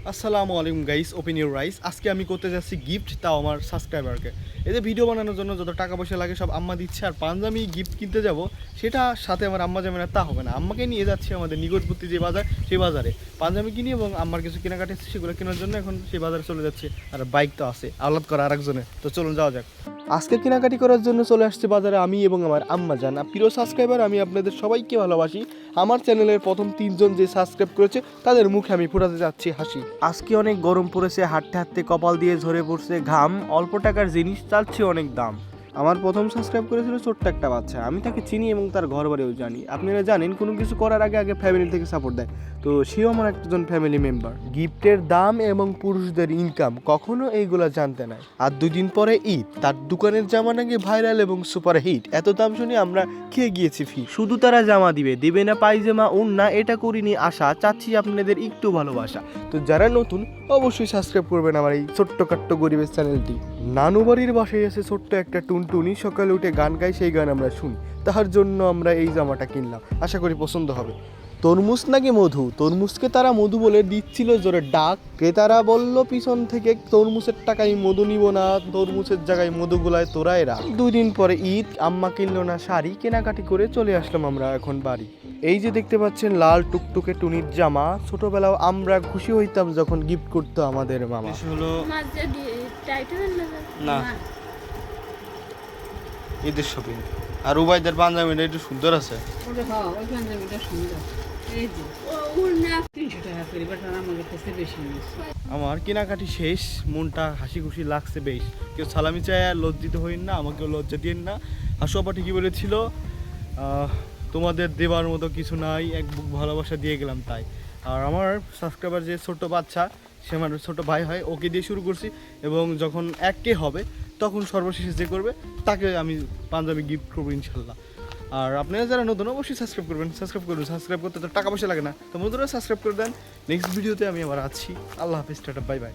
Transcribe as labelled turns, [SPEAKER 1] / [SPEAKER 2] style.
[SPEAKER 1] আসসালামু আলাইকুম guys, open your rice. আজকে আমি করতে যাচ্ছি গিফট, তাও আমার সাবস্ক্রাইবারকে। এতে ভিডিও বানানোর জন্য যত টাকা পয়সা লাগে সব আম্মা দিচ্ছে, আর পাঞ্জাবি গিফট কিনতে যাব সেটা সাথে আমার আম্মা যাবে না তা হবে না। আম্মাকে নিয়ে যাচ্ছি আমাদের নিকটবর্তী যে বাজার, সেই বাজারে পাঞ্জাবি কিনি এবং আম্মার কিছু কেনাকাটি আছে সেগুলো কেনার জন্য এখন সেই বাজারে চলে যাচ্ছে। আর বাইক তো আছে আলাদ করা আরেকজনের, তো চলুন যাওয়া যাক। আজকে কেনাকাটি করার জন্য চলে আসছে বাজারে আমি এবং আমার আম্মা জান। প্রিয় সাবস্ক্রাইবার, আমি আপনাদের সবাইকে ভালোবাসি। আমার চ্যানেলের প্রথম 3জন যে সাবস্ক্রাইব করেছে তাদের মুখে আমি ফোটাতে যাচ্ছি হাসি। আজকে অনেক গরম পড়েছে, হাঁটতে হাঁটতে কপাল দিয়ে ঝরে পড়ছে ঘাম, অল্প টাকার জিনিস চাচ্ছে অনেক দাম। আমার প্রথম সাবস্ক্রাইব করেছিল ছোট্ট একটা বাচ্চা, আমি তাকে চিনি এবং তার ঘর বাড়িও জানি। আপনারা জানেন কোনো কিছু করার আগে আগে ফ্যামিলি থেকে সাপোর্ট দেয়, তো সেও আমার একজন ফ্যামিলি মেম্বার। গিফটের দাম এবং পুরুষদের ইনকাম কখনো এইগুলা জানতে নাই। আর 2 দিন পরে ঈদ, তার দোকানের জামা নাকি ভাইরাল এবং সুপার হিট। এত দাম শুনে আমরা খেয়ে গিয়েছি ফি। শুধু তারা জামা দিবে না পায়জামা ওড়না, এটা করিনি আশা, চাচ্ছি আপনাদের একটু ভালোবাসা। তো যারা নতুন অবশ্যই সাবস্ক্রাইব করবেন আমার এই ছোট্টখাট্ট গরিবের চ্যানেলটি। নানু বাড়ির বাসায় এসে ছোট্ট একটা টুনটুনি সকালে উঠে গান গায়, সেই গান আমরা শুনি, তাহার জন্য আমরা এই জামাটা কিনলাম, আশা করি পছন্দ হবে। তরমুজ নাকি মধু, তরমুজকে তারা মধু বলে দিচ্ছিল জোরে ডাক, ক্রেতারা বলল পিছন থেকে তরমুজের টাকায় মধু নিব না, তরমুজের জায়গায় মধুগুলায় তোরাই রাখ। 2 দিন পরে ঈদ, আম্মা কিনলো না শাড়ি, কেনাকাটি করে চলে আসলাম আমরা এখন বাড়ি। এই যে দেখতে পাচ্ছেন লাল টুকটুকে টুনির জামা, ছোটবেলাও আমরা খুশি হইতাম যখন গিফট করতো আমাদের মামা। হলো না ঈদের শপিং, আর উবাইদের পাঞ্জাবিটা একটু সুন্দর আছে। আমার কেনাকাটি শেষ, মনটা হাসি খুশি লাগছে বেশ। কেউ সালামি চায় আর লজ্জিত হইন না, আমাকেও লজ্জা দিন না। হাসুয়াপা ঠিকই বলেছিল, তোমাদের দেবার মতো কিছু নাই, এক বুক ভালোবাসা দিয়ে গেলাম তাই। আর আমার সাবস্ক্রাইবার যে ছোট বাচ্চা, সে আমার ছোট ভাই হয়, ওকে দিয়ে শুরু করছি এবং যখন 1K হবে তখন সর্বশেষে যে করবে তাকে আমি পাঞ্জাবি গিফট করবো ইনশাল্লাহ। আর আপনারা যারা নতুন অবশ্যই সাবস্ক্রাইব করবেন, সাবস্ক্রাইব করতে তো টাকা পয়সা লাগে না, তো বন্ধুরা সাবস্ক্রাইব করে দেন। নেক্সট ভিডিওতে আমি আবার আছি। আল্লাহ হাফিজ, টাটা, বাই বাই।